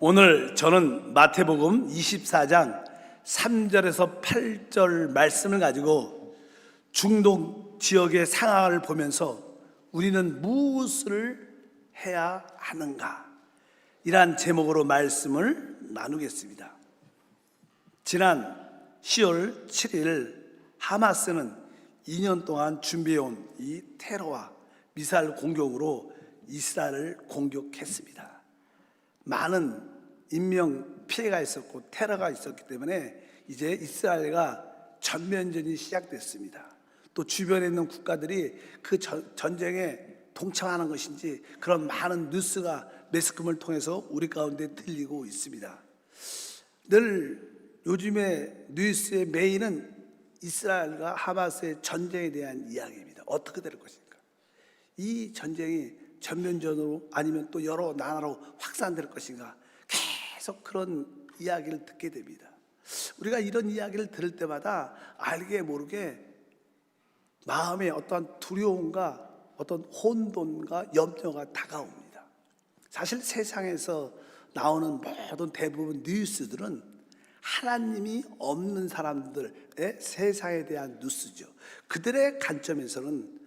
오늘 저는 마태복음 24장 3절에서 8절 말씀을 가지고 중동 지역의 상황을 보면서 우리는 무엇을 해야 하는가, 이러한 제목으로 말씀을 나누겠습니다. 지난 10월 7일 하마스는 2년 동안 준비해온 이 테러와 미사일 공격으로 이스라엘을 공격했습니다. 많은 인명 피해가 있었고 테러가 있었기 때문에 이제 이스라엘과 전면전이 시작됐습니다. 또 주변에 있는 국가들이 그 전쟁에 동참하는 것인지 그런 많은 뉴스가 매스컴을 통해서 우리 가운데 들리고 있습니다. 늘 요즘에 뉴스의 메인은 이스라엘과 하마스의 전쟁에 대한 이야기입니다. 어떻게 될 것인가? 이 전쟁이 전면전으로 아니면 또 여러 나라로 확산될 것인가, 계속 그런 이야기를 듣게 됩니다. 우리가 이런 이야기를 들을 때마다 알게 모르게 마음에 어떤 두려움과 어떤 혼돈과 염려가 다가옵니다. 사실 세상에서 나오는 모든 대부분 뉴스들은 하나님이 없는 사람들의 세상에 대한 뉴스죠. 그들의 관점에서는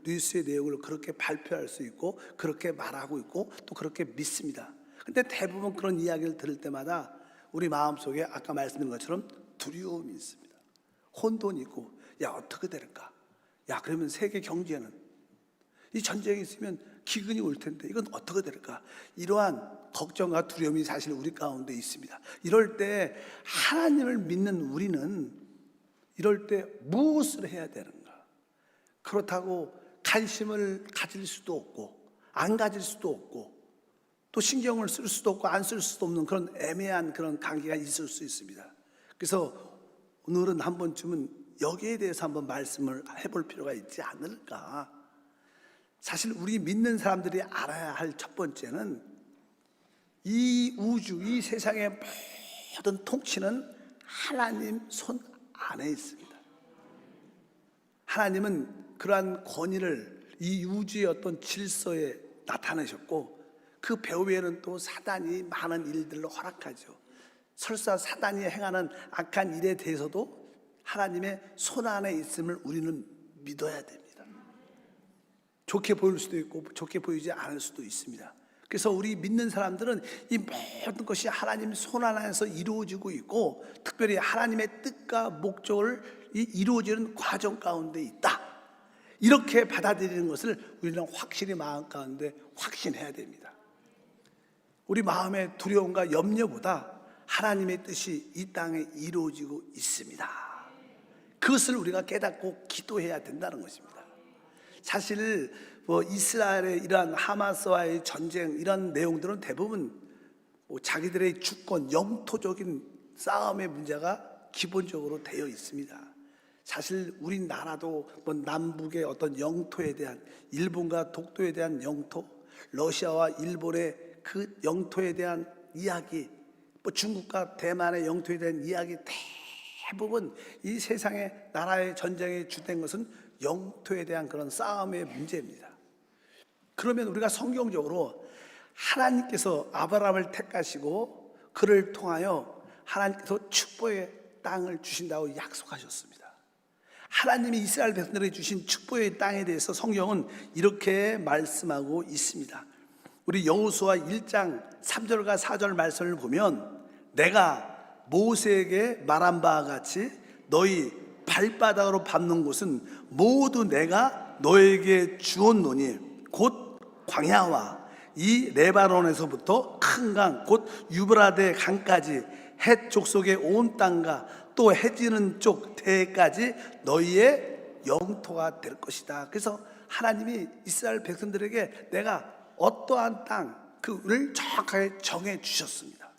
뉴스의 내용을 그렇게 발표할 수 있고 그렇게 말하고 있고 또 그렇게 믿습니다. 근데 대부분 그런 이야기를 들을 때마다 우리 마음속에 아까 말씀드린 것처럼 두려움이 있습니다. 혼돈이 있고, 야 어떻게 될까? 야 그러면 세계 경제는, 이 전쟁이 있으면 기근이 올 텐데 이건 어떻게 될까? 이러한 걱정과 두려움이 사실 우리 가운데 있습니다. 이럴 때 하나님을 믿는 우리는 이럴 때 무엇을 해야 되는가? 그렇다고 관심을 가질 수도 없고 안 가질 수도 없고 또 신경을 쓸 수도 없고 안 쓸 수도 없는 그런 애매한 그런 관계가 있을 수 있습니다. 그래서 오늘은 한 번쯤은 여기에 대해서 한번 말씀을 해볼 필요가 있지 않을까. 사실 우리 믿는 사람들이 알아야 할 첫 번째는 이 우주, 이 세상의 모든 통치는 하나님 손 안에 있습니다. 하나님은 그러한 권위를 이 우주의 어떤 질서에 나타내셨고 그 배후에는 또 사단이 많은 일들을 허락하죠. 설사 사단이 행하는 악한 일에 대해서도 하나님의 손 안에 있음을 우리는 믿어야 됩니다. 좋게 보일 수도 있고 좋게 보이지 않을 수도 있습니다. 그래서 우리 믿는 사람들은 이 모든 것이 하나님 손 안에서 이루어지고 있고 특별히 하나님의 뜻과 목적을 이루어지는 과정 가운데 있다, 이렇게 받아들이는 것을 우리는 확실히 마음 가운데 확신해야 됩니다. 우리 마음의 두려움과 염려보다 하나님의 뜻이 이 땅에 이루어지고 있습니다. 그것을 우리가 깨닫고 기도해야 된다는 것입니다. 사실 이스라엘의 이러한 하마스와의 전쟁, 이런 내용들은 대부분 자기들의 주권, 영토적인 싸움의 문제가 기본적으로 되어 있습니다. 사실 우리나라도 남북의 어떤 영토에 대한, 일본과 독도에 대한 영토, 러시아와 일본의 그 영토에 대한 이야기, 중국과 대만의 영토에 대한 이야기, 대부분 이 세상의 나라의 전쟁에 주된 것은 영토에 대한 그런 싸움의 문제입니다. 그러면 우리가 성경적으로 하나님께서 아브라함을 택하시고 그를 통하여 하나님께서 축복의 땅을 주신다고 약속하셨습니다. 하나님이 이스라엘 백성들에게 주신 축복의 땅에 대해서 성경은 이렇게 말씀하고 있습니다. 우리 여호수아 1장 3절과 4절 말씀을 보면 내가 모세에게 말한 바와 같이 너희 발바닥으로 밟는 곳은 모두 내가 너에게 주었노니 곧 광야와 이 레바논에서부터 큰 강 곧 유브라데 강까지 헷 족속의 온 땅과 또 해지는 쪽 대까지 너희의 영토가 될 것이다. 그래서 하나님이 이스라엘 백성들에게 내가 어떠한 땅 그를 정확하게 정해 주셨습니다.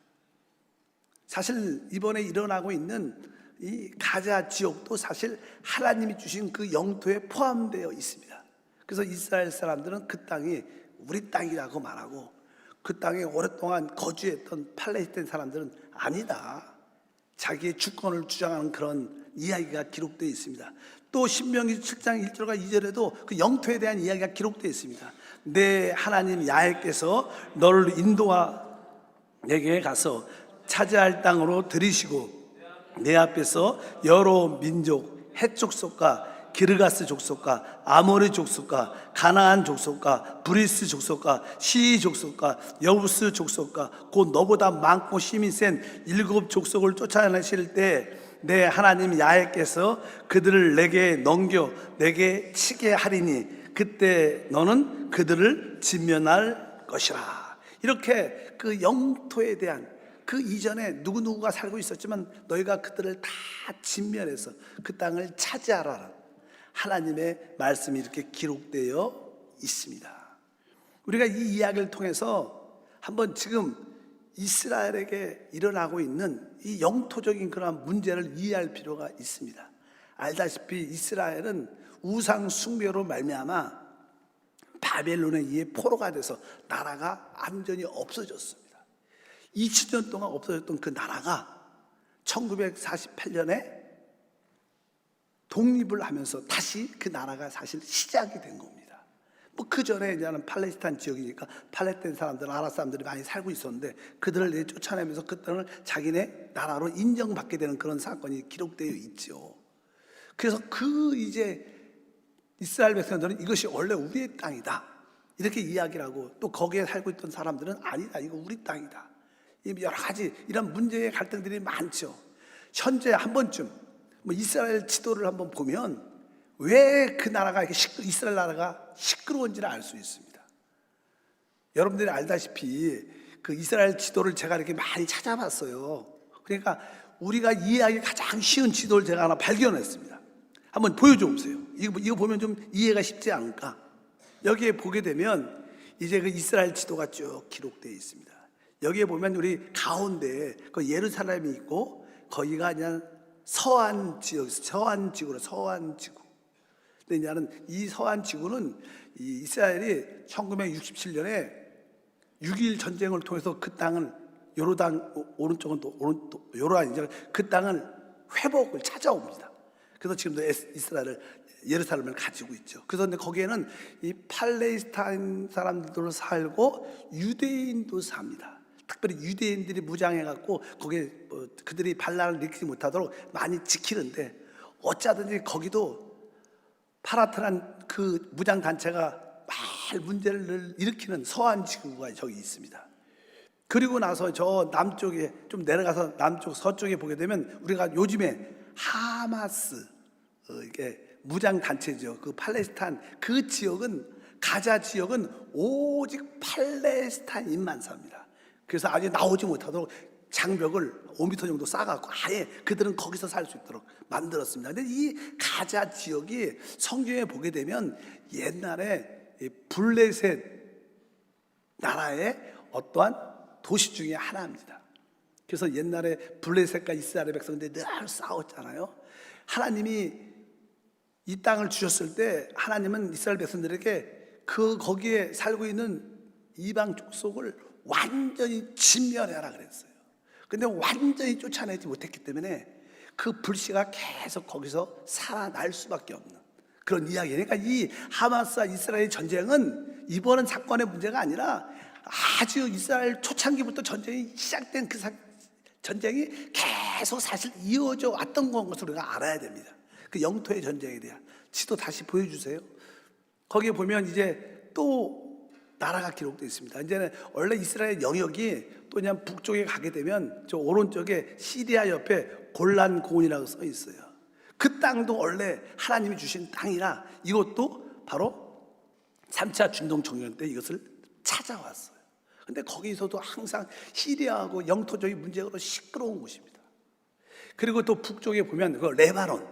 사실 이번에 일어나고 있는 이 가자 지역도 사실 하나님이 주신 그 영토에 포함되어 있습니다. 그래서 이스라엘 사람들은 그 땅이 우리 땅이라고 말하고 그 땅에 오랫동안 거주했던 팔레스타인 사람들은 아니다, 자기의 주권을 주장하는 그런 이야기가 기록되어 있습니다. 또 신명기 7장 1절과 2절에도 그 영토에 대한 이야기가 기록되어 있습니다. 내 하나님 야훼께서 너를 내게 가서 차지할 땅으로 들이시고 내 앞에서 여러 민족 헷 족속과 기르가스 족속과 아모리 족속과 가나안 족속과 브리스 족속과 시이 족속과 여부스 족속과 곧 너보다 많고 힘이 센 7 족속을 쫓아내실 때 내 하나님 야훼께서 그들을 내게 넘겨 내게 치게 하리니 그때 너는 그들을 진멸할 것이라. 이렇게 그 영토에 대한 그 이전에 누구누구가 살고 있었지만 너희가 그들을 다 진멸해서 그 땅을 차지하라. 하나님의 말씀이 이렇게 기록되어 있습니다. 우리가 이 이야기를 통해서 한번 지금 이스라엘에게 일어나고 있는 이 영토적인 그런 문제를 이해할 필요가 있습니다. 알다시피 이스라엘은 우상 숭배로 말미암아 바벨론에 의해 포로가 돼서 나라가 완전히 없어졌습니다. 2000년 동안 없어졌던 그 나라가 1948년에 독립을 하면서 다시 그 나라가 사실 시작이 된 겁니다. 뭐 그 전에 이제는 팔레스타인 지역이니까 팔레스타인 사람들, 아랍 사람들이 많이 살고 있었는데 그들을 쫓아내면서 그 땅을 자기네 나라로 인정받게 되는 그런 사건이 기록되어 있죠. 그래서 그 이제 이스라엘 백성들은 이것이 원래 우리의 땅이다 이렇게 이야기를 하고, 또 거기에 살고 있던 사람들은 아니다, 이거 우리 땅이다. 여러 가지 이런 문제의 갈등들이 많죠. 현재 한 번쯤 뭐 이스라엘 지도를 한번 보면 왜 그 나라가 이스라엘 나라가 시끄러운지를 알 수 있습니다. 여러분들이 알다시피 그 이스라엘 지도를 제가 이렇게 많이 찾아봤어요. 그러니까 우리가 이해하기 가장 쉬운 지도를 제가 하나 발견했습니다. 한번 보여줘 보세요. 이거 보면 좀 이해가 쉽지 않을까? 여기에 보게 되면 이제 그 이스라엘 지도가 쭉 기록되어 있습니다. 여기에 보면 우리 가운데 그 예루살렘이 있고 거기가 그냥 서안 지역, 서안 지구. 근데 이제는 이 서안 지구는 이 이스라엘이 1967년에 6.1 전쟁을 통해서 그 땅을 요르단 오른쪽은 또 요르단 이제 그 땅을 회복을 찾아옵니다. 그래서 지금도 이스라엘을 예루살렘을 가지고 있죠. 그래서 근데 거기에는 이 팔레스타인 사람들도 살고 유대인도 삽니다. 특별히 유대인들이 무장해갖고 거기에 그들이 반란을 일으키지 못하도록 많이 지키는데, 어쩌든지 거기도 파라트란 그 무장 단체가 말 문제를 일으키는 서안 지구가 저기 있습니다. 그리고 나서 저 남쪽에 좀 내려가서 남쪽 서쪽에 보게 되면 우리가 요즘에 하마스 이게 무장 단체죠. 그 팔레스타인 그 지역은, 가자 지역은 오직 팔레스타인만 삽니다. 그래서 아직 나오지 못하도록 장벽을 5m 정도 쌓아갖고 아예 그들은 거기서 살 수 있도록 만들었습니다. 근데 이 가자 지역이 성경에 보게 되면 옛날에 블레셋 나라의 어떠한 도시 중에 하나입니다. 그래서 옛날에 블레셋과 이스라엘 백성들이 늘 싸웠잖아요. 하나님이 이 땅을 주셨을 때 하나님은 이스라엘 백성들에게 거기에 살고 있는 이방 족속을 완전히 진멸해라 그랬어요. 근데 완전히 쫓아내지 못했기 때문에 그 불씨가 계속 거기서 살아날 수밖에 없는 그런 이야기예요. 그러니까 이 하마스와 이스라엘 전쟁은 이번 사건의 문제가 아니라 아주 이스라엘 초창기부터 전쟁이 시작된 그 전쟁이 계속 사실 이어져 왔던 것을 우리가 알아야 됩니다. 그 영토의 전쟁에 대한 지도 다시 보여주세요. 거기에 보면 이제 또 나라가 기록되어 있습니다. 이제는 원래 이스라엘 영역이 또 그냥 북쪽에 가게 되면 저 오른쪽에 시리아 옆에 골란 고원이라고 써 있어요. 그 땅도 원래 하나님이 주신 땅이라 이것도 바로 3차 중동청년 때 이것을 찾아왔어요. 근데 거기서도 항상 시리아하고 영토적인 문제로 시끄러운 곳입니다. 그리고 또 북쪽에 보면 그 레바논,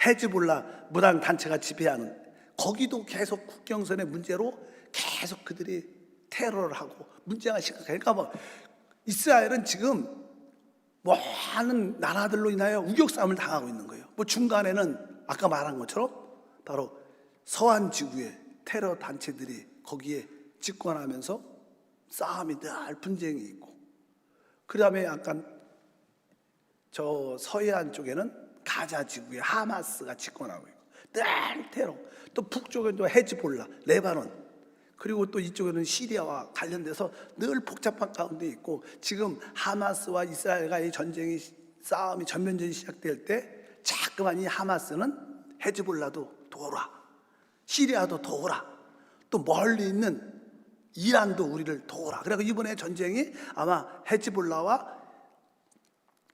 헤즈볼라 무장 단체가 지배하는 거기도 계속 국경선의 문제로 계속 그들이 테러를 하고 문제가 심각해요. 그러니까 뭐 이스라엘은 지금 많은 나라들로 인하여 우격 싸움을 당하고 있는 거예요. 뭐 중간에는 아까 말한 것처럼 바로 서안 지구의 테러 단체들이 거기에 집권하면서 싸움이 늘 분쟁이 있고, 그 다음에 약간 저 서해안 쪽에는 가자 지구의 하마스가 집권하고 있고 늘 테러, 또 북쪽엔 또 헤즈볼라, 레바논 그리고 또 이쪽에는 시리아와 관련돼서 늘 복잡한 가운데 있고, 지금 하마스와 이스라엘과의 전쟁이, 싸움이, 전면전이 시작될 때 자꾸만 이 하마스는 헤즈볼라도 도우라, 시리아도 도우라, 또 멀리 있는 이란도 우리를 도우라. 그래서 이번에 전쟁이 아마 헤즈볼라와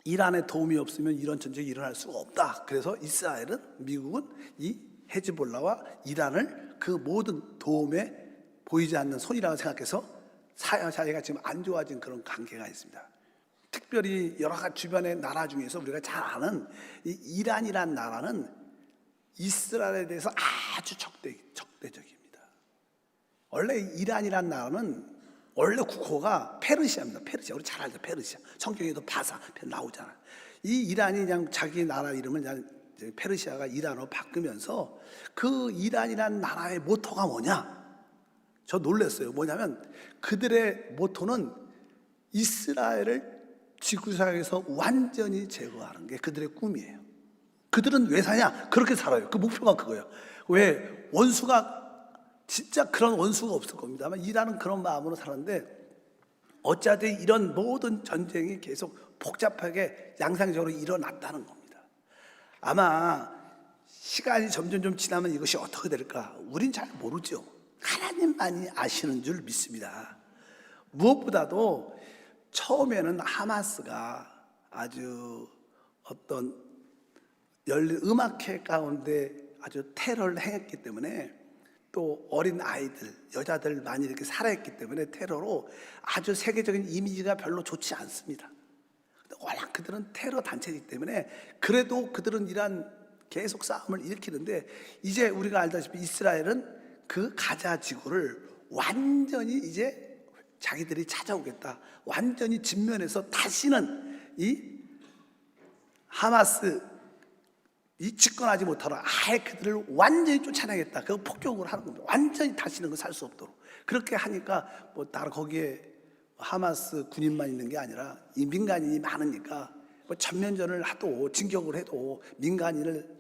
이란의 도움이 없으면 이런 전쟁이 일어날 수가 없다. 그래서 이스라엘은, 미국은 이 헤즈볼라와 이란을 그 모든 도움에 보이지 않는 손이라고 생각해서 사이가 지금 안 좋아진 그런 관계가 있습니다. 특별히 여러 가지 주변의 나라 중에서 우리가 잘 아는 이 이란이란 나라는 이스라엘에 대해서 아주 적대적입니다. 원래 이란이란 나라는 원래 국호가 페르시아입니다. 페르시아, 우리 잘 알죠. 페르시아. 성경에도 바사 나오잖아요. 이 이란이 그냥 자기 나라 이름을 그냥 페르시아가 이란으로 바꾸면서 그 이란이란 나라의 모토가 뭐냐? 저 놀랐어요. 뭐냐면 그들의 모토는 이스라엘을 지구상에서 완전히 제거하는 게 그들의 꿈이에요. 그들은 왜 사냐? 그렇게 살아요. 그 목표가 그거예요. 왜? 원수가 진짜 그런 원수가 없을 겁니다. 아마 이란은 그런 마음으로 살았는데, 어찌하든 이런 모든 전쟁이 계속 복잡하게 양상적으로 일어났다는 겁니다. 아마 시간이 점점 좀 지나면 이것이 어떻게 될까? 우린 잘 모르죠. 하나님만이 아시는 줄 믿습니다. 무엇보다도 처음에는 하마스가 아주 어떤 열린 음악회 가운데 아주 테러를 행했기 때문에, 또 어린 아이들, 여자들 많이 이렇게 살아있기 때문에 테러로 아주 세계적인 이미지가 별로 좋지 않습니다. 워낙 그들은 테러 단체이기 때문에, 그래도 그들은 이란 계속 싸움을 일으키는데, 이제 우리가 알다시피 이스라엘은 그 가자 지구를 완전히 이제 자기들이 찾아오겠다, 완전히 진면에서 다시는 이 하마스 이 집권하지 못하라, 아예 그들을 완전히 쫓아내겠다. 그 폭격을 하는 겁니다. 완전히 다시는 그 살 수 없도록. 그렇게 하니까 뭐 따로 거기에 하마스 군인만 있는 게 아니라 이 민간인이 많으니까 뭐 전면전을 하도 진격을 해도 민간인을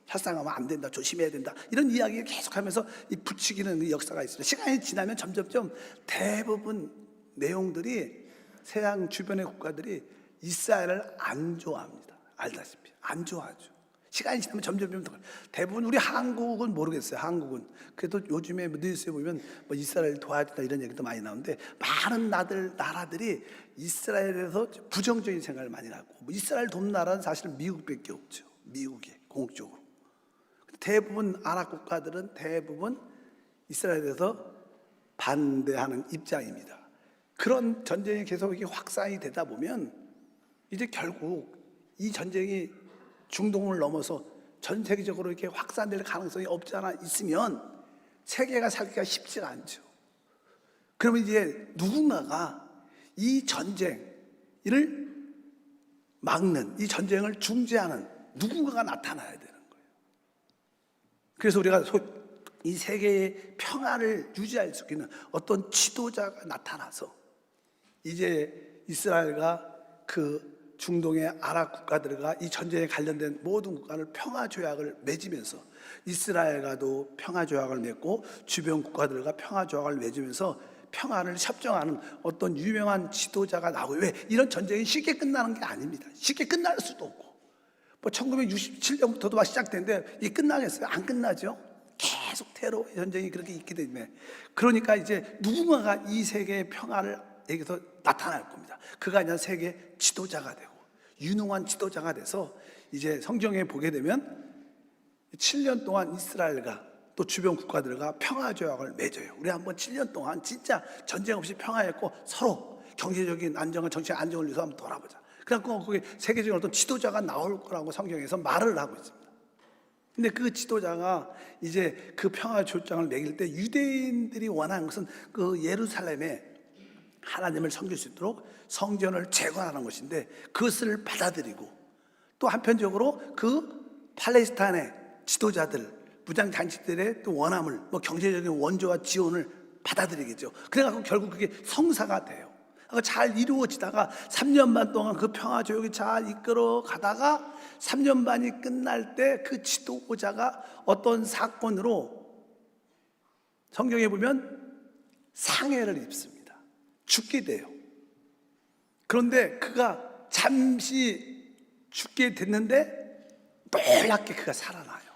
살상하면 안 된다, 조심해야 된다, 이런 이야기를 계속하면서 이 부추기는 그 역사가 있습니다. 시간이 지나면 점점 대부분 내용들이 세상 주변의 국가들이 이스라엘을 안 좋아합니다. 알다시피 안 좋아하죠. 시간이 지나면 점점 대부분, 우리 한국은 모르겠어요. 한국은 그래도 요즘에 뉴스에 보면 뭐 이스라엘 도와준다 이런 얘기도 많이 나오는데, 많은 나라들이 이스라엘에 대해서 부정적인 생각을 많이 하고, 뭐 이스라엘 돕는 나라는 사실 미국밖에 없죠. 미국이 공식적으로. 대부분 아랍 국가들은 대부분 이스라엘에 대해서 반대하는 입장입니다. 그런 전쟁이 계속 이렇게 확산이 되다 보면 이제 결국 이 전쟁이 중동을 넘어서 전 세계적으로 이렇게 확산될 가능성이 없지 않아 있으면 세계가 살기가 쉽지가 않죠. 그러면 이제 누군가가 이 전쟁을 막는, 이 전쟁을 중재하는 누군가가 나타나야 되는 거예요. 그래서 우리가 이 세계의 평화를 유지할 수 있는 어떤 지도자가 나타나서 이제 이스라엘과 그 중동의 아랍 국가들과 이 전쟁에 관련된 모든 국가를 평화조약을 맺으면서, 이스라엘과도 평화조약을 맺고 주변 국가들과 평화조약을 맺으면서 평화를 협정하는 어떤 유명한 지도자가 나오고, 왜 이런 전쟁이 쉽게 끝나는 게 아닙니다. 쉽게 끝날 수도 없고, 뭐 1967년부터도 막 시작됐는데 이 끝나겠어요? 안 끝나죠. 계속 테러 전쟁이 그렇게 있기 때문에. 그러니까 이제 누군가가 이 세계의 평화를 여기서 나타날 겁니다. 그가 이제 세계 지도자가 되고 유능한 지도자가 돼서, 이제 성경에 보게 되면 7년 동안 이스라엘과 또 주변 국가들과 평화조약을 맺어요. 우리 한번 7년 동안 진짜 전쟁 없이 평화했고 서로 경제적인 안정을, 정치적 안정을 위해서 한번 돌아보자. 그래갖고 거기 세계적인 어떤 지도자가 나올 거라고 성경에서 말을 하고 있습니다. 근데 그 지도자가 이제 그 평화조약을 맺을 때 유대인들이 원하는 것은 그 예루살렘에 하나님을 섬길 수 있도록 성전을 재건하는 것인데, 그것을 받아들이고 또 한편적으로 그 팔레스타인의 지도자들, 무장장치들의 또 원함을, 뭐 경제적인 원조와 지원을 받아들이겠죠. 그래갖고 결국 그게 성사가 돼요. 잘 이루어지다가 3년 반 동안 그 평화조약이 잘 이끌어 가다가 3년 반이 끝날 때 그 지도자가 어떤 사건으로 성경에 보면 상해를 입습니다. 죽게 돼요. 그런데 그가 잠시 죽게 됐는데 놀랍게 그가 살아나요.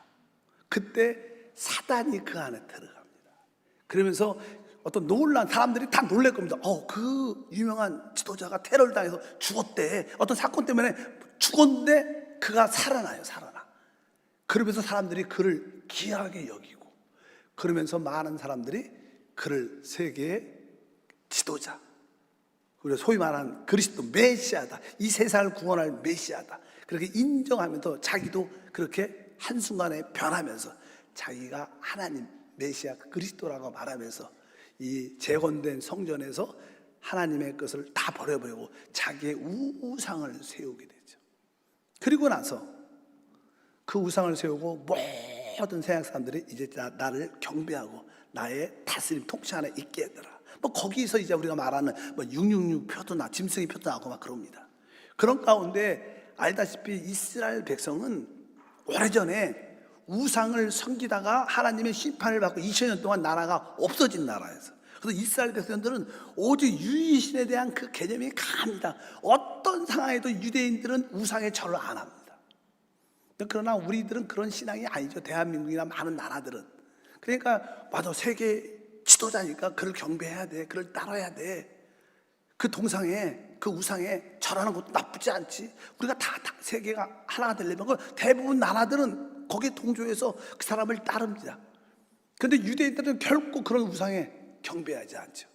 그때 사단이 그 안에 들어갑니다. 그러면서 어떤 놀란 사람들이 다 놀랄 겁니다. 그 유명한 지도자가 테러를 당해서 죽었대. 어떤 사건 때문에 죽었는데 그가 살아나요. 살아나. 그러면서 사람들이 그를 귀하게 여기고, 그러면서 많은 사람들이 그를 세계의 지도자, 그리고 소위 말하는 그리스도 메시아다, 이 세상을 구원할 메시아다, 그렇게 인정하면서 자기도 그렇게 한순간에 변하면서 자기가 하나님 메시아 그리스도라고 말하면서 이 재건된 성전에서 하나님의 것을 다 버려버리고 자기의 우상을 세우게 되죠. 그리고 나서 그 우상을 세우고 모든 세상 사람들이 이제 나를 경배하고 나의 다스림 통치 안에 있게 하더라. 거기서 이제 우리가 말하는 666 표도 짐승의 표도 나고 막 그럽니다. 그런 가운데 알다시피 이스라엘 백성은 오래전에 우상을 섬기다가 하나님의 심판을 받고 2000년 동안 나라가 없어진 나라에서, 그래서 이스라엘 백성들은 오직 유일신에 대한 그 개념이 강합니다. 어떤 상황에도 유대인들은 우상에 절을 안 합니다. 그러나 우리들은 그런 신앙이 아니죠. 대한민국이나 많은 나라들은. 그러니까 맞아, 세계 지도자니까 그를 경배해야 돼, 그를 따라야 돼. 그 동상에, 그 우상에 절하는 것도 나쁘지 않지. 우리가 다 세계가 하나가 되려면 대부분 나라들은 거기에 동조해서 그 사람을 따릅니다. 그런데 유대인들은 결코 그런 우상에 경배하지 않죠.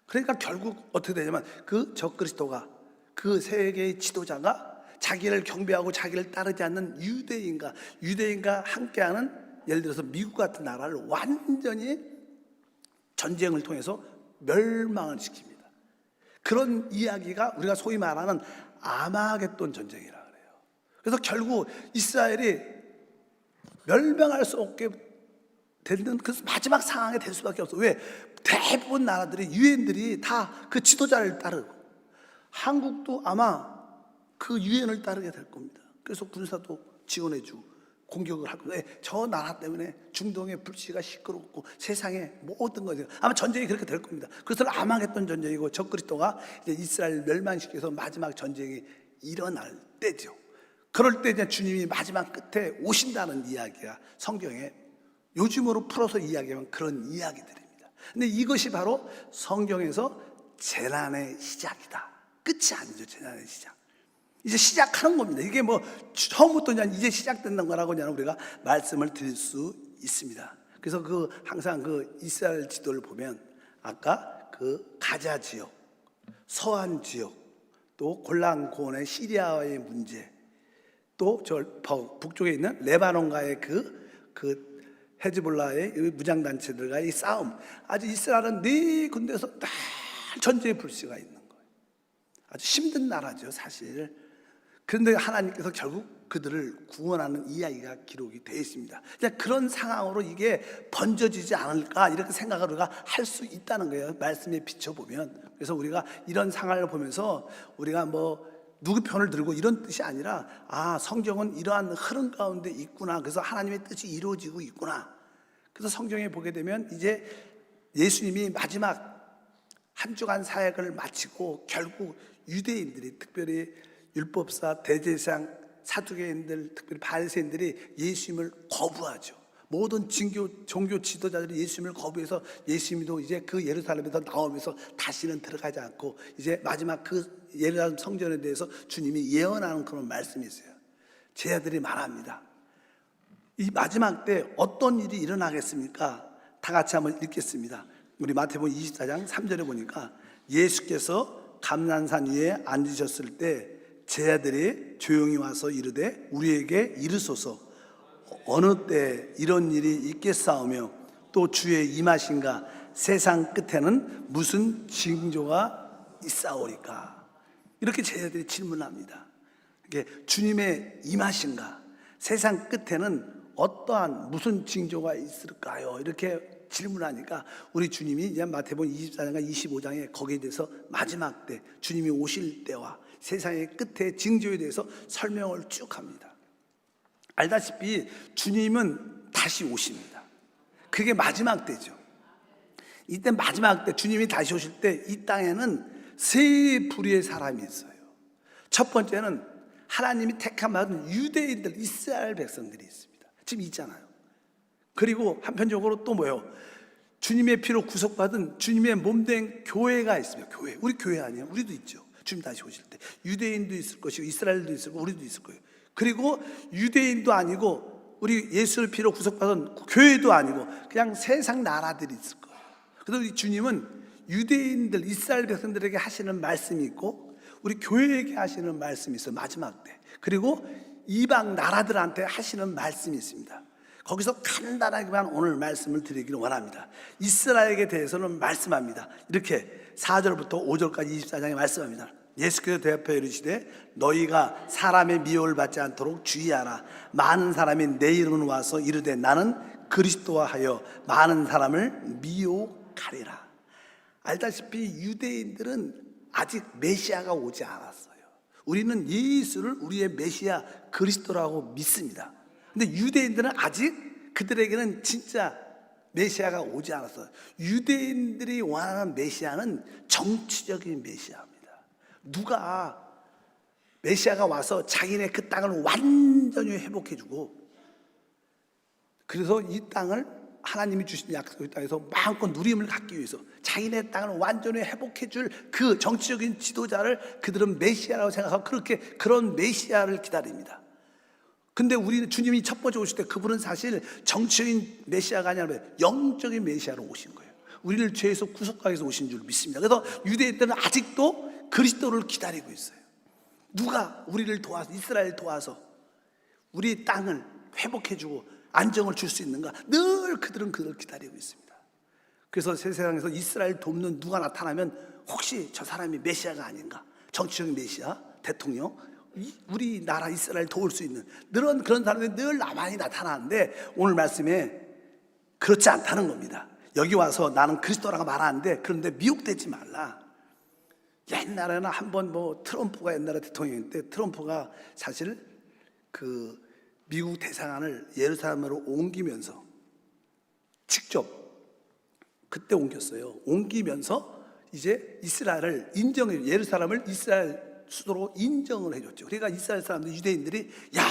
그러니까 결국 어떻게 되냐면 그 적그리스도가, 그 세계의 지도자가 자기를 경배하고 자기를 따르지 않는 유대인과 함께하는, 예를 들어서 미국 같은 나라를 완전히 전쟁을 통해서 멸망을 시킵니다. 그런 이야기가 우리가 소위 말하는 아마겟돈 전쟁이라고 그래요. 그래서 결국 이스라엘이 멸망할 수 없게 되는 그 마지막 상황에 될 수밖에 없어. 왜? 대부분 나라들이, 유엔들이 다 그 지도자를 따르고, 한국도 아마 그 유엔을 따르게 될 겁니다. 그래서 군사도 지원해주고 공격을 할 겁니다. 저 나라 때문에 중동의 불씨가 시끄럽고 세상에 모든 것이 아마 전쟁이 그렇게 될 겁니다. 그래서 아마겟돈 전쟁이고 적그리스도가 이제 이스라엘 멸망시켜서 마지막 전쟁이 일어날 때죠. 그럴 때 이제 주님이 마지막 끝에 오신다는 이야기가 성경에 요즘으로 풀어서 이야기하면 그런 이야기들입니다. 근데 이것이 바로 성경에서 재난의 시작이다. 끝이 아니죠. 재난의 시작. 이제 시작하는 겁니다. 이게 처음부터 이제 시작된다는 거라고 우리가 말씀을 드릴 수 있습니다. 그래서 항상 그 이스라엘 지도를 보면 아까 그 가자 지역, 서한 지역, 또 골란 고원의 시리아와의 문제, 또 저 북쪽에 있는 레바논과의 그 헤즈볼라의 무장단체들과의 싸움, 아주 이스라엘은 네 군데에서 다 전쟁의 불씨가 있는 거예요. 아주 힘든 나라죠, 사실. 그런데 하나님께서 결국 그들을 구원하는 이야기가 기록이 되어 있습니다. 그런 상황으로 이게 번져지지 않을까, 이렇게 생각을 우리가 할 수 있다는 거예요, 말씀에 비춰보면. 그래서 우리가 이런 상황을 보면서 우리가 누구 편을 들고 이런 뜻이 아니라, 성경은 이러한 흐름 가운데 있구나, 그래서 하나님의 뜻이 이루어지고 있구나. 그래서 성경에 보게 되면 이제 예수님이 마지막 한 주간 사역을 마치고 결국 유대인들이, 특별히 율법사, 대제사장, 사두개인들, 특별히 바리새인들이 예수님을 거부하죠. 모든 종교 지도자들이 예수님을 거부해서 예수님도 이제 그 예루살렘에서 나오면서 다시는 들어가지 않고 이제 마지막 그 예루살렘 성전에 대해서 주님이 예언하는 그런 말씀이 있어요. 제자들이 말합니다. 이 마지막 때 어떤 일이 일어나겠습니까? 다 같이 한번 읽겠습니다. 우리 마태복음 24장 3절에 보니까 예수께서 감난산 위에 앉으셨을 때 제자들이 조용히 와서 이르되 우리에게 이르소서 어느 때 이런 일이 있겠사오며 또 주의 임하신가 세상 끝에는 무슨 징조가 있사오리까. 이렇게 제자들이 질문합니다. 이게 주님의 임하신가, 세상 끝에는 어떠한 무슨 징조가 있을까요? 이렇게 질문하니까 우리 주님이 이제 마태복음 24장과 25장에 거기에 대해서 마지막 때 주님이 오실 때와 세상의 끝의 징조에 대해서 설명을 쭉 합니다. 알다시피 주님은 다시 오십니다. 그게 마지막 때죠. 이때 마지막 때 주님이 다시 오실 때 이 땅에는 세 부류의 사람이 있어요. 첫 번째는 하나님이 택함 받은 유대인들, 이스라엘 백성들이 있습니다. 지금 있잖아요. 그리고 한편적으로 또 뭐예요? 주님의 피로 구속받은 주님의 몸된 교회가 있습니다. 교회. 우리 교회 아니에요? 우리도 있죠. 주님 다시 오실 때 유대인도 있을 것이고 이스라엘도 있을 거고 우리도 있을 거예요. 그리고 유대인도 아니고 우리 예수의 피로 구속받은 교회도 아니고 그냥 세상 나라들이 있을 거예요. 그래서 우리 주님은 유대인들, 이스라엘 백성들에게 하시는 말씀이 있고 우리 교회에게 하시는 말씀이 있어요. 마지막 때. 그리고 이방 나라들한테 하시는 말씀이 있습니다. 거기서 간단하게만 오늘 말씀을 드리기를 원합니다. 이스라엘에 대해서는 말씀합니다. 이렇게 4절부터 5절까지 24장에 말씀합니다. 예수께서 대답하여 이르시되 너희가 사람의 미혹을 받지 않도록 주의하라. 많은 사람이 내 이름으로 와서 이르되 나는 그리스도와 하여 많은 사람을 미혹하리라. 알다시피 유대인들은 아직 메시아가 오지 않았어요. 우리는 예수를 우리의 메시아 그리스도라고 믿습니다. 근데 유대인들은 아직 그들에게는 진짜 메시아가 오지 않았어요. 유대인들이 원하는 메시아는 정치적인 메시아입니다. 누가 메시아가 와서 자기네 그 땅을 완전히 회복해주고 그래서 이 땅을 하나님이 주신 약속의 땅에서 마음껏 누림을 갖기 위해서 자기네 땅을 완전히 회복해줄 그 정치적인 지도자를 그들은 메시아라고 생각하고 그런 메시아를 기다립니다. 근데 우리는 주님이 첫 번째 오실 때 그분은 사실 정치적인 메시아가 아니라 영적인 메시아로 오신 거예요. 우리를 죄에서 구속하기 위해서 오신 줄 믿습니다. 그래서 유대인들은 아직도 그리스도를 기다리고 있어요. 누가 우리를 도와서, 이스라엘 도와서 우리 땅을 회복해주고 안정을 줄 수 있는가? 늘 그들은 그를 기다리고 있습니다. 그래서 세상에서 이스라엘 돕는 누가 나타나면 혹시 저 사람이 메시아가 아닌가? 정치적인 메시아, 대통령, 우리나라 이스라엘 도울 수 있는 그런 사람들이 늘 많이 나타나는데 오늘 말씀에 그렇지 않다는 겁니다. 여기 와서 나는 그리스도라고 말하는데 그런데 미혹되지 말라. 옛날에는 한번 트럼프가 옛날에 대통령인데 트럼프가 사실 그 미국 대사관을 예루살렘으로 옮기면서 직접 그때 옮겼어요. 옮기면서 이제 이스라엘을 인정해, 예루살렘을 이스라엘 수도로 인정을 해줬죠. 그러니까 이스라엘 사람들, 유대인들이 야,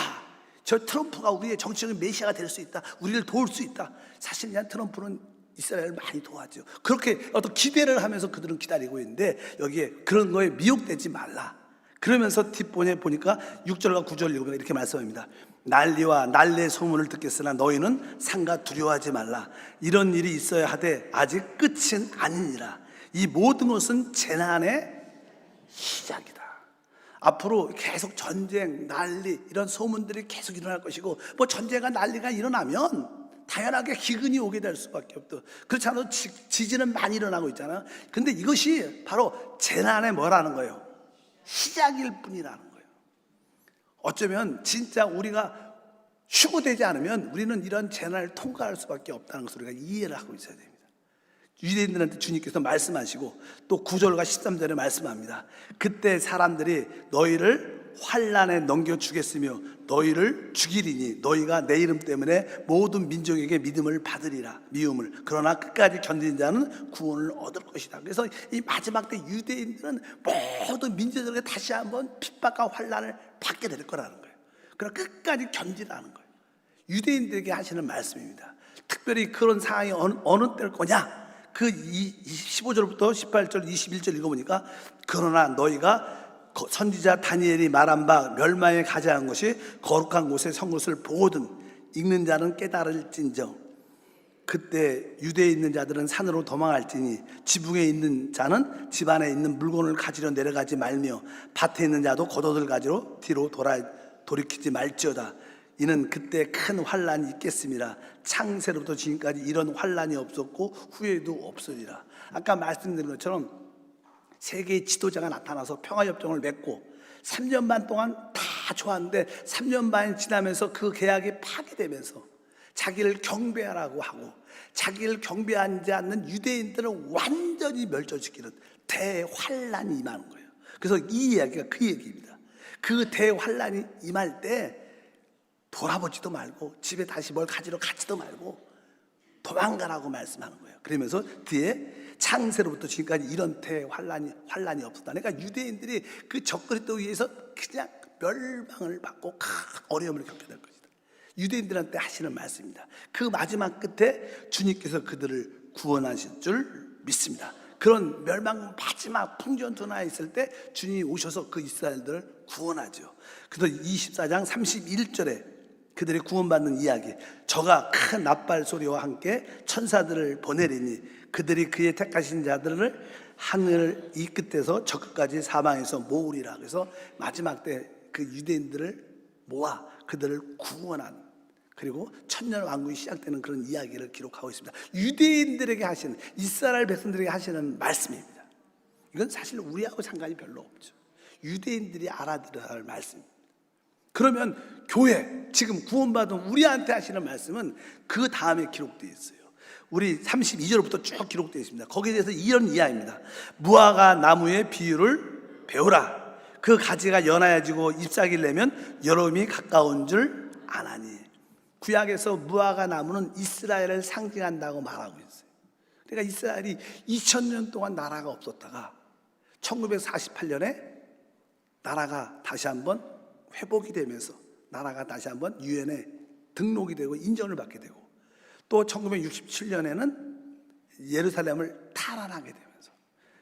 저 트럼프가 우리의 정치적인 메시아가 될 수 있다. 우리를 도울 수 있다. 사실 그냥 트럼프는 이스라엘을 많이 도왔죠. 그렇게 어떤 기대를 하면서 그들은 기다리고 있는데 여기에 그런 거에 미혹되지 말라. 그러면서 뒷본에 보니까 6절과 9절 읽으면 이렇게 말씀합니다. 난리와 난리의 소문을 듣겠으나 너희는 상가 두려워하지 말라. 이런 일이 있어야 하되 아직 끝은 아니니라. 이 모든 것은 재난의 시작이다. 앞으로 계속 전쟁, 난리 이런 소문들이 계속 일어날 것이고 전쟁과 난리가 일어나면 당연하게 기근이 오게 될 수밖에 없다. 그렇지 않아도 지진은 많이 일어나고 있잖아요. 그런데 이것이 바로 재난의 뭐라는 거예요? 시작일 뿐이라는 거예요. 어쩌면 진짜 우리가 휴고되지 않으면 우리는 이런 재난을 통과할 수밖에 없다는 것을 우리가 이해를 하고 있어야 됩니다. 유대인들한테 주님께서 말씀하시고 또 9절과 13절에 말씀합니다. 그때 사람들이 너희를 환난에 넘겨주겠으며 너희를 죽이리니 너희가 내 이름 때문에 모든 민족에게 믿음을 받으리라. 미움을. 그러나 끝까지 견디는 자는 구원을 얻을 것이다. 그래서 이 마지막 때 유대인들은 모든 민족들에게 다시 한번 핍박과 환난을 받게 될 거라는 거예요. 그러나 끝까지 견디라는 거예요. 유대인들에게 하시는 말씀입니다. 특별히 그런 상황이 어느 때일 거냐? 그 15절부터 18절 21절 읽어보니까 그러나 너희가 선지자 다니엘이 말한 바 멸망에 가지 않은 것이 거룩한 곳에 선 것을 보거든 읽는 자는 깨달을진정 그때 유대에 있는 자들은 산으로 도망할지니 지붕에 있는 자는 집 안에 있는 물건을 가지러 내려가지 말며 밭에 있는 자도 겉옷을 가지러 뒤로 돌이키지 말지어다. 이는 그때 큰 환란이 있겠습니다. 창세로부터 지금까지 이런 환란이 없었고 후에도 없으리라. 아까 말씀드린 것처럼 세계의 지도자가 나타나서 평화협정을 맺고 3년 반 동안 다 좋았는데 3년 반이 지나면서 그 계약이 파기되면서 자기를 경배하라고 하고 자기를 경배하지 않는 유대인들은 완전히 멸절시키는 대환란이 임하는 거예요. 그래서 이 이야기가 그 얘기입니다. 그 대환란이 임할 때 돌아보지도 말고 집에 다시 뭘 가지러 가지도 말고 도망가라고 말씀하는 거예요. 그러면서 뒤에 창세로부터 지금까지 이런 환란이 없었다. 그러니까 유대인들이 그 적그리스도 위해서 그냥 멸망을 받고 큰 어려움을 겪게 될 것이다. 유대인들한테 하시는 말씀입니다. 그 마지막 끝에 주님께서 그들을 구원하실 줄 믿습니다. 그런 멸망 마지막 풍전투나에 있을 때 주님이 오셔서 그 이스라엘들을 구원하죠. 그래서 24장 31절에 그들이 구원받는 이야기, 저가 큰 나팔 소리와 함께 천사들을 보내리니 그들이 그의 택하신 자들을 하늘 이 끝에서 저 끝까지 사방에서 모으리라. 그래서 마지막 때 그 유대인들을 모아 그들을 구원한, 그리고 천년 왕국이 시작되는 그런 이야기를 기록하고 있습니다. 유대인들에게 하시는, 이스라엘 백성들에게 하시는 말씀입니다. 이건 사실 우리하고 상관이 별로 없죠. 유대인들이 알아들어야 할 말씀입니다. 그러면 교회, 지금 구원받은 우리한테 하시는 말씀은 그 다음에 기록되어 있어요. 우리 32절부터 쭉 기록되어 있습니다. 거기에 대해서 이런 이야기입니다. 무화과 나무의 비유를 배우라. 그 가지가 연하여지고 잎사귀를 내면 여름이 가까운 줄 아나니. 구약에서 무화과 나무는 이스라엘을 상징한다고 말하고 있어요. 그러니까 이스라엘이 2000년 동안 나라가 없었다가 1948년에 나라가 다시 한번 회복이 되면서 나라가 다시 한번 유엔에 등록이 되고 인정을 받게 되고, 또 1967년에는 예루살렘을 탈환하게 되면서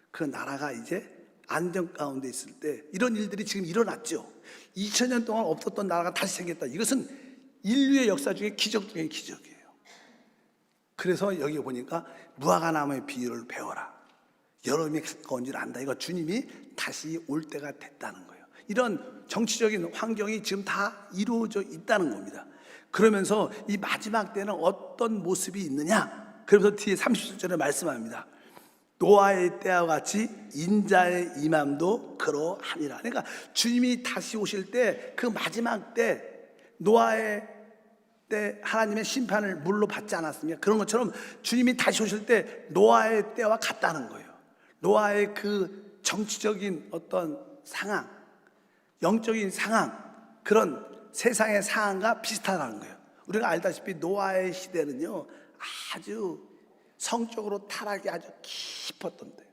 그 나라가 이제 안정 가운데 있을 때 이런 일들이 지금 일어났죠. 2000년 동안 없었던 나라가 다시 생겼다. 이것은 인류의 역사 중에 기적 중에 기적이에요. 그래서 여기 보니까 무화과 나무의 비유를 배워라. 여름이 가까운 줄 안다. 이거 주님이 다시 올 때가 됐다는 거예요. 이런 정치적인 환경이 지금 다 이루어져 있다는 겁니다. 그러면서 이 마지막 때는 어떤 모습이 있느냐? 그러면서 뒤에 30절에 말씀합니다. 노아의 때와 같이 인자의 임함도 그러하니라. 그러니까 주님이 다시 오실 때 그 마지막 때 노아의 때 하나님의 심판을 물로 받지 않았습니까? 그런 것처럼 주님이 다시 오실 때 노아의 때와 같다는 거예요. 노아의 그 정치적인 어떤 상황, 영적인 상황, 그런 세상의 상황과 비슷하다는 거예요. 우리가 알다시피 노아의 시대는요 아주 성적으로 타락이 아주 깊었던데,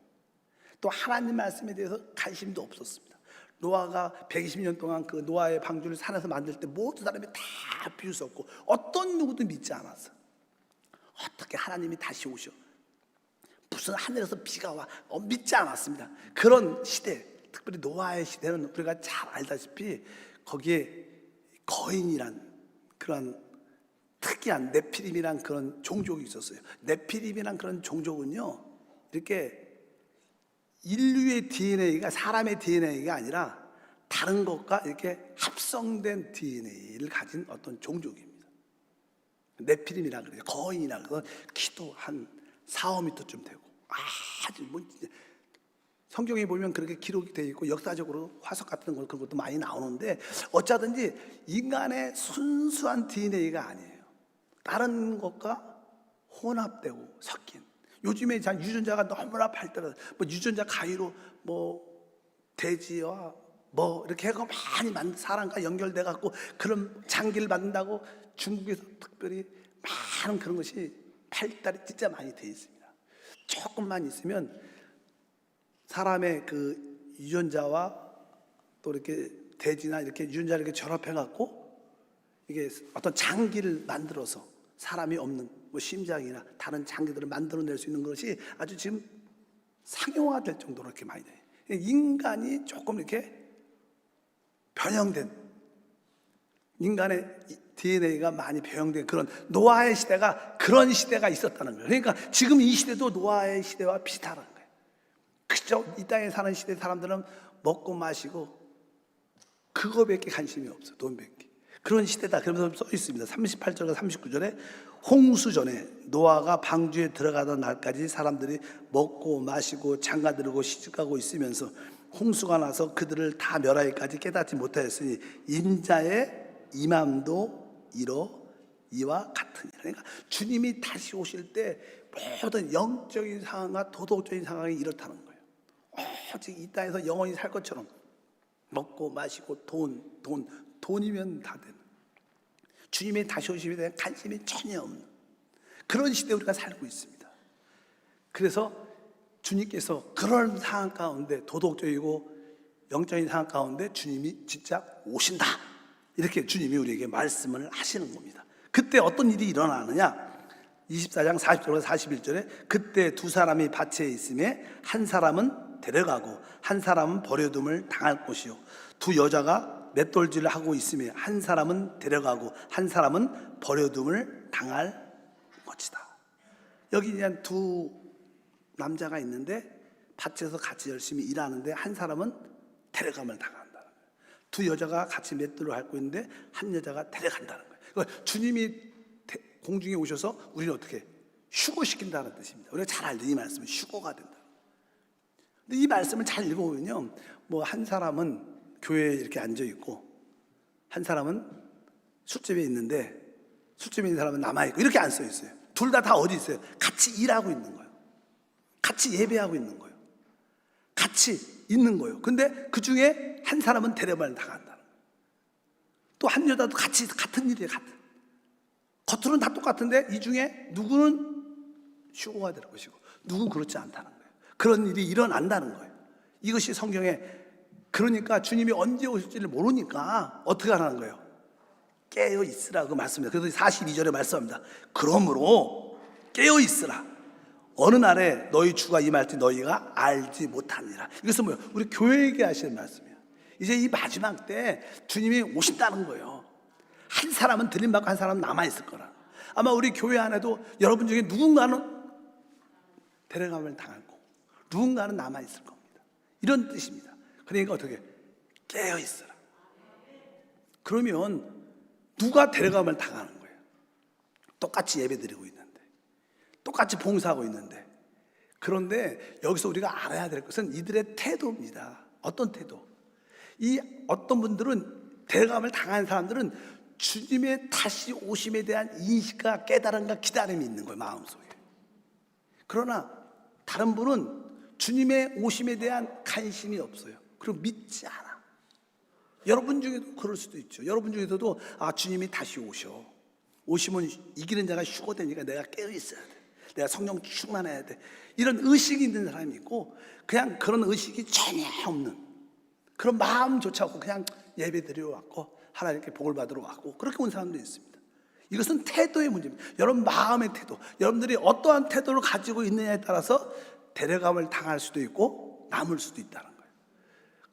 또 하나님 말씀에 대해서 관심도 없었습니다. 노아가 120년 동안 그 노아의 방주를 산에서 만들 때 모든 사람이 다 비웃었고 어떤 누구도 믿지 않았어. 어떻게 하나님이 다시 오셔? 무슨 하늘에서 비가 와? 믿지 않았습니다. 그런 시대, 특별히 노아의 시대는 우리가 잘 알다시피 거기에 거인이란 그런 특이한 네피림이란 그런 종족이 있었어요. 네피림이란 그런 종족은요, 이렇게 인류의 DNA가 사람의 DNA가 아니라 다른 것과 이렇게 합성된 DNA를 가진 어떤 종족입니다. 네피림이라 그래요. 거인이라 그래서 키도 한 4~5m쯤 되고 아주 뭐 성경에 보면 그렇게 기록이 되어 있고 역사적으로 화석 같은 거 그런 것도 많이 나오는데, 어쩌든지 인간의 순수한 DNA가 아니에요. 다른 것과 혼합되고 섞인. 요즘에 유전자가 너무나 발달해서 뭐 유전자 가위로 뭐 돼지와 뭐 이렇게 해서 많이 사람과 연결돼 갖고 그런 장기를 만든다고 중국에서 특별히 많은 그런 것이 발달이 진짜 많이 돼 있습니다. 조금만 있으면 사람의 그 유전자와 또 이렇게 돼지나 이렇게 유전자를 이렇게 결합해 갖고 이게 어떤 장기를 만들어서 사람이 없는 뭐 심장이나 다른 장기들을 만들어낼 수 있는 것이 아주 지금 상용화될 정도로 이렇게 많이 돼요. 인간이 조금 이렇게 변형된, 인간의 DNA가 많이 변형된 그런 노아의 시대가, 그런 시대가 있었다는 거예요. 그러니까 지금 이 시대도 노아의 시대와 비슷하다는 거예요. 그죠? 이 땅에 사는 시대 사람들은 먹고 마시고 그거밖에 관심이 없어, 돈밖에. 그런 시대다. 그러면서 써 있습니다. 38절과 39절에 홍수 전에 노아가 방주에 들어가던 날까지 사람들이 먹고 마시고 장가들고 시집가고 있으면서 홍수가 나서 그들을 다 멸하기까지 깨닫지 못하였으니 인자의 임함도 이와 같으니. 그러니까 주님이 다시 오실 때 모든 영적인 상황과 도덕적인 상황이 이렇다는 거예요. 오직 이 땅에서 영원히 살 것처럼 먹고 마시고 돈이면 다 되는, 주님의 다시 오심에 대한 관심이 전혀 없는 그런 시대에 우리가 살고 있습니다. 그래서 주님께서 그런 상황 가운데, 도덕적이고 영적인 상황 가운데 주님이 진짜 오신다, 이렇게 주님이 우리에게 말씀을 하시는 겁니다. 그때 어떤 일이 일어나느냐, 24장 40절에서 41절에 그때 두 사람이 밭에 있음에 한 사람은 데려가고 한 사람은 버려둠을 당할 것이요, 두 여자가 맷돌질을 하고 있음에 한 사람은 데려가고 한 사람은 버려둠을 당할 것이다. 여기 그냥 두 남자가 있는데 밭에서 같이 열심히 일하는데 한 사람은 데려감을 당한다. 두 여자가 같이 맷돌을 밟고 있는데 한 여자가 데려간다는 거예요. 그러니까 주님이 공중에 오셔서 우리는 어떻게 휴거시킨다는 뜻입니다. 우리가 잘 알죠. 이 말씀은 휴거가 된다. 근데 이 말씀을 잘 읽어보면요, 뭐 한 사람은 교회에 이렇게 앉아 있고 한 사람은 술집에 있는데 술집에 있는 사람은 남아 있고 이렇게 안 써 있어요. 둘 다 어디 있어요? 같이 일하고 있는 거예요. 같이 예배하고 있는 거예요. 같이 있는 거예요. 근데 그 중에 한 사람은 데려갈 당한다는 거예요. 또 한 여자도 같이 같은 일이에요. 겉으로는 다 똑같은데 이 중에 누구는 휴거가 될 것이고 누구는 그렇지 않다는 거예요. 그런 일이 일어난다는 거예요. 이것이 성경에, 그러니까 주님이 언제 오실지를 모르니까 어떻게 하라는 거예요? 깨어 있으라고 말씀합니다. 그래서 42절에 말씀합니다. 그러므로 깨어 있으라. 어느 날에 너희 주가 임할지 너희가 알지 못하니라. 이것은 뭐예요? 우리 교회에게 하시는 말씀이에요. 이제 이 마지막 때 주님이 오신다는 거예요. 한 사람은 들림받고 한 사람은 남아있을 거라. 아마 우리 교회 안에도 여러분 중에 누군가는 데려감을 당할 거고 누군가는 남아있을 겁니다. 이런 뜻입니다. 그러니까 어떻게? 깨어 있으라. 그러면 누가 데려감을 당하는 거예요? 똑같이 예배 드리고 있는데, 똑같이 봉사하고 있는데. 그런데 여기서 우리가 알아야 될 것은 이들의 태도입니다. 어떤 태도? 이 어떤 분들은, 데려감을 당한 사람들은 주님의 다시 오심에 대한 인식과 깨달음과 기다림이 있는 거예요, 마음속에. 그러나 다른 분은 주님의 오심에 대한 관심이 없어요. 그리고 믿지 않아. 여러분 중에도 그럴 수도 있죠. 여러분 중에서도 주님이 다시 오시면 이기는 자가 휴거되니까 내가 깨어 있어야 돼, 내가 성령 충만해야 돼, 이런 의식이 있는 사람이 있고, 그냥 그런 의식이 전혀 없는, 그런 마음조차 없고 그냥 예배 드리러 왔고 하나님께 복을 받으러 왔고 그렇게 온 사람도 있습니다. 이것은 태도의 문제입니다. 여러분 마음의 태도, 여러분들이 어떠한 태도를 가지고 있느냐에 따라서 데려감을 당할 수도 있고 남을 수도 있다는 거예요.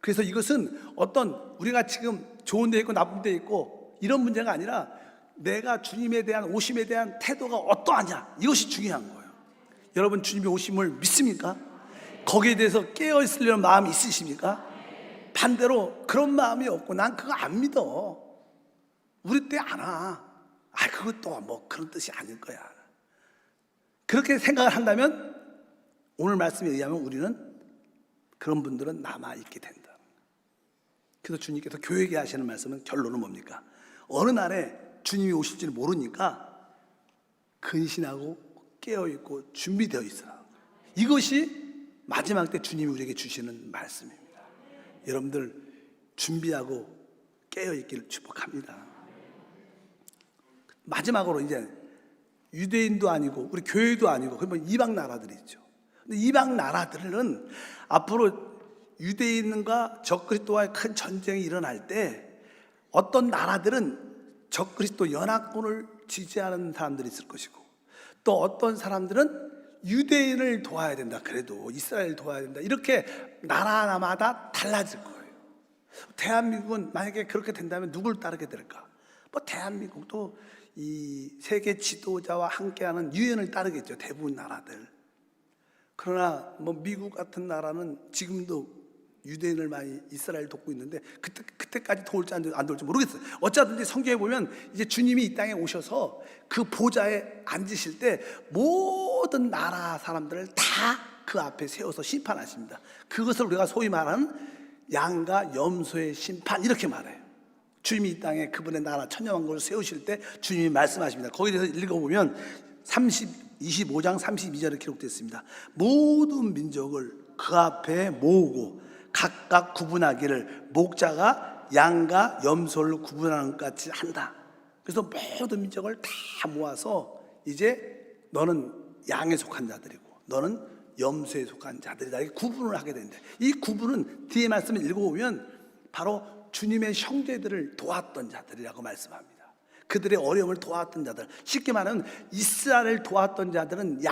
그래서 이것은 어떤 우리가 지금 좋은 데 있고 나쁜 데 있고 이런 문제가 아니라 내가 주님에 대한 오심에 대한 태도가 어떠하냐, 이것이 중요한 거예요. 여러분 주님의 오심을 믿습니까? 거기에 대해서 깨어 있으려는 마음이 있으십니까? 반대로 그런 마음이 없고 난 그거 안 믿어, 우리 때 안 와, 그것도 뭐 그런 뜻이 아닐 거야, 그렇게 생각을 한다면 오늘 말씀에 의하면 우리는, 그런 분들은 남아있게 된다. 그래서 주님께서 교회에게 하시는 말씀은 결론은 뭡니까? 어느 날에 주님이 오실지를 모르니까 근신하고 깨어있고 준비되어 있으라. 이것이 마지막 때 주님이 우리에게 주시는 말씀입니다. 여러분들 준비하고 깨어있기를 축복합니다. 마지막으로 이제 유대인도 아니고 우리 교회도 아니고 그러면 이방 나라들이 있죠. 근데 이방 나라들은 앞으로 유대인과 적그리스도와의 큰 전쟁이 일어날 때 어떤 나라들은 적그리스도 연합군을 지지하는 사람들이 있을 것이고, 또 어떤 사람들은 유대인을 도와야 된다, 그래도 이스라엘을 도와야 된다, 이렇게 나라마다 달라질 거예요. 대한민국은 만약에 그렇게 된다면 누굴 따르게 될까? 뭐 대한민국도 이 세계 지도자와 함께하는 유엔을 따르겠죠, 대부분 나라들. 그러나 뭐 미국 같은 나라는 지금도 유대인을 많이 이스라엘 돕고 있는데 그때까지 도울지 안 도울지 모르겠어요. 어쩌든지 성경에 보면 이제 주님이 이 땅에 오셔서 그 보좌에 앉으실 때 모든 나라 사람들을 다 그 앞에 세워서 심판하십니다. 그것을 우리가 소위 말하는 양과 염소의 심판, 이렇게 말해요. 주님이 이 땅에 그분의 나라 천년왕국을 세우실 때 주님이 말씀하십니다. 거기에 대해서 읽어보면 25장 32절에 기록됐습니다. 모든 민족을 그 앞에 모으고 각각 구분하기를 목자가 양과 염소를 구분하는 것 같이 한다. 그래서 모든 민족을 다 모아서 이제 너는 양에 속한 자들이고 너는 염소에 속한 자들이다. 이 구분을 하게 되는데, 이 구분은 뒤에 말씀을 읽어보면 바로 주님의 형제들을 도왔던 자들이라고 말씀합니다. 그들의 어려움을 도왔던 자들, 쉽게 말하면 이스라엘을 도왔던 자들은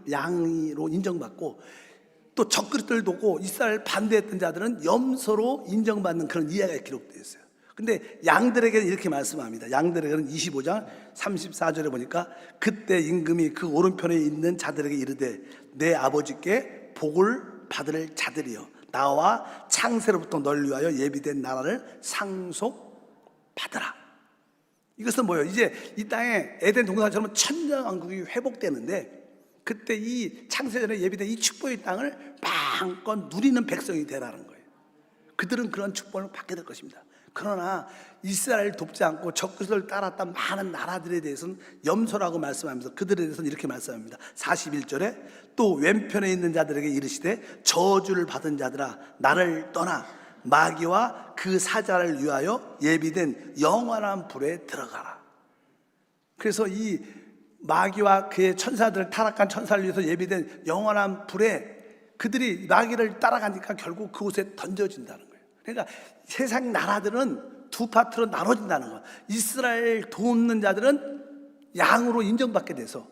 양이로 인정받고, 또 적그리스도를 돕고 이스라엘 반대했던 자들은 염소로 인정받는 그런 이야기가 기록되어 있어요. 근데 양들에게는 이렇게 말씀합니다. 양들에게는 25장 34절에 보니까 그때 임금이 그 오른편에 있는 자들에게 이르되 내 아버지께 복을 받을 자들이여 나와 창세로부터 널 위하여 예비된 나라를 상속받으라. 이것은 뭐예요? 이제 이 땅에 에덴 동산처럼 천년왕국이 회복되는데, 그때 이 창세전에 예비된 이 축복의 땅을 마음껏 누리는 백성이 되라는 거예요. 그들은 그런 축복을 받게 될 것입니다. 그러나 이스라엘을 돕지 않고 적그리스도를 따랐던 많은 나라들에 대해서는 염소라고 말씀하면서 그들에 대해서는 이렇게 말씀합니다. 41절에 또 왼편에 있는 자들에게 이르시되 저주를 받은 자들아 나를 떠나 마귀와 그 사자를 위하여 예비된 영원한 불에 들어가라. 그래서 이 마귀와 그의 천사들을, 타락한 천사를 위해서 예비된 영원한 불에 그들이 마귀를 따라가니까 결국 그곳에 던져진다는 거예요. 그러니까 세상 나라들은 두 파트로 나눠진다는 거예요. 이스라엘 돕는 자들은 양으로 인정받게 돼서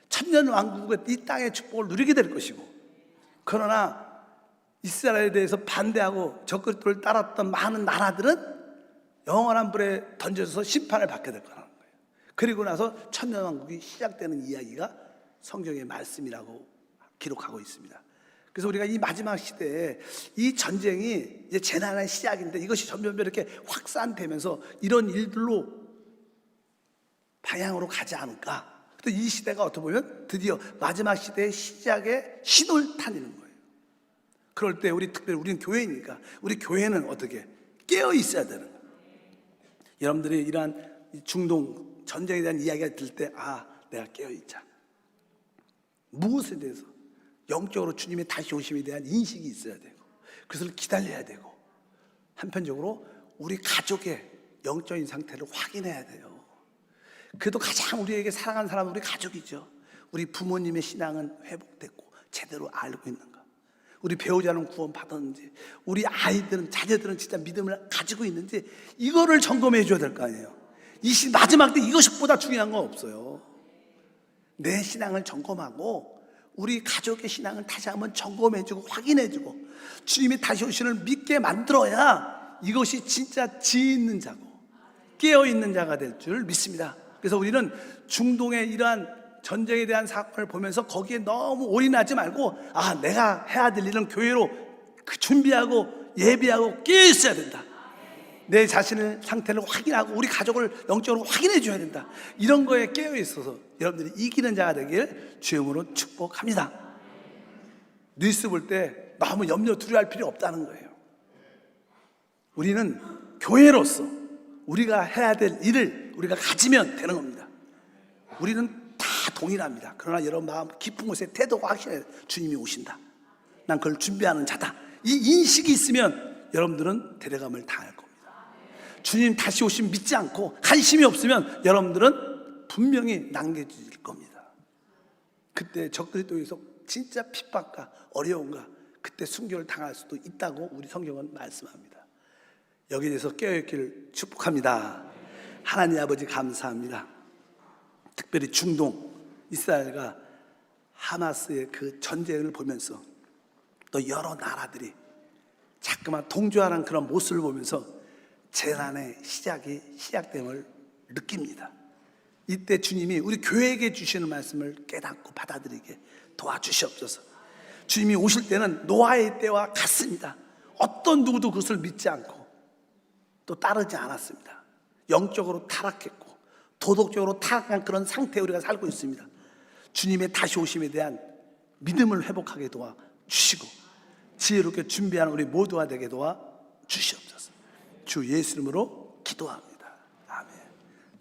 천년 왕국의 이 땅의 축복을 누리게 될 것이고, 그러나 이스라엘에 대해서 반대하고 적그리스도를 따랐던 많은 나라들은 영원한 불에 던져져서 심판을 받게 될 거라는 거예요. 그리고 나서 천년왕국이 시작되는 이야기가 성경의 말씀이라고 기록하고 있습니다. 그래서 우리가 이 마지막 시대에 이 전쟁이 이제 재난의 시작인데 이것이 점점 이렇게 확산되면서 이런 일들로 방향으로 가지 않을까. 또 이 시대가 어떻게 보면 드디어 마지막 시대의 시작의 신호를 타는 거예요. 그럴 때 특별히 우리는 교회니까 우리 교회는 어떻게 깨어 있어야 되는 거예요. 여러분들이 이러한 중동 전쟁에 대한 이야기가 들 때 내가 깨어 있자. 무엇에 대해서? 영적으로 주님의 다시 오심에 대한 인식이 있어야 되고, 그것을 기다려야 되고, 한편적으로 우리 가족의 영적인 상태를 확인해야 돼요. 그래도 가장 우리에게 사랑하는 사람은 우리 가족이죠. 우리 부모님의 신앙은 회복됐고 제대로 알고 있는가, 우리 배우자는 구원 받았는지, 우리 아이들은, 자녀들은 진짜 믿음을 가지고 있는지, 이거를 점검해 줘야 될 거 아니에요. 마지막 때 이것보다 중요한 건 없어요. 내 신앙을 점검하고 우리 가족의 신앙을 다시 한번 점검해주고 확인해주고 주님이 다시 오시는 믿게 만들어야 이것이 진짜 지혜 있는 자고 깨어있는 자가 될 줄 믿습니다. 그래서 우리는 중동의 이러한 전쟁에 대한 사건을 보면서 거기에 너무 올인하지 말고 내가 해야 될 일은 교회로 준비하고 예비하고 깨어 있어야 된다. 내 자신의 상태를 확인하고 우리 가족을 영적으로 확인해 줘야 된다. 이런 거에 깨어 있어서 여러분들이 이기는 자가 되길 주님으로 축복합니다. 뉴스 볼 때 너무 염려 두려워할 필요 없다는 거예요. 우리는 교회로서 우리가 해야 될 일을 우리가 가지면 되는 겁니다. 우리는 다 동일합니다. 그러나 여러분 마음 깊은 곳에 태도가 확실해요. 주님이 오신다. 난 그걸 준비하는 자다. 이 인식이 있으면 여러분들은 대대감을 당할 겁니다. 주님 다시 오시면 믿지 않고 관심이 없으면 여러분들은 분명히 남겨질 겁니다. 그때 적그리스도에서 진짜 핍박과 어려움과 그때 순교를 당할 수도 있다고 우리 성경은 말씀합니다. 여기에 대해서 깨어있기를 축복합니다. 하나님 아버지 감사합니다. 특별히 중동 이스라엘과 하마스의 그 전쟁을 보면서 또 여러 나라들이 자꾸만 동조하는 그런 모습을 보면서 재난의 시작됨을 느낍니다. 이때 주님이 우리 교회에게 주시는 말씀을 깨닫고 받아들이게 도와주시옵소서. 주님이 오실 때는 노아의 때와 같습니다. 어떤 누구도 그것을 믿지 않고 또 따르지 않았습니다. 영적으로 타락했고 도덕적으로 타락한 그런 상태에 우리가 살고 있습니다. 주님의 다시 오심에 대한 믿음을 회복하게 도와주시고 지혜롭게 준비하는 우리 모두가 되게 도와주시옵소서. 주 예수 이름으로 기도합니다.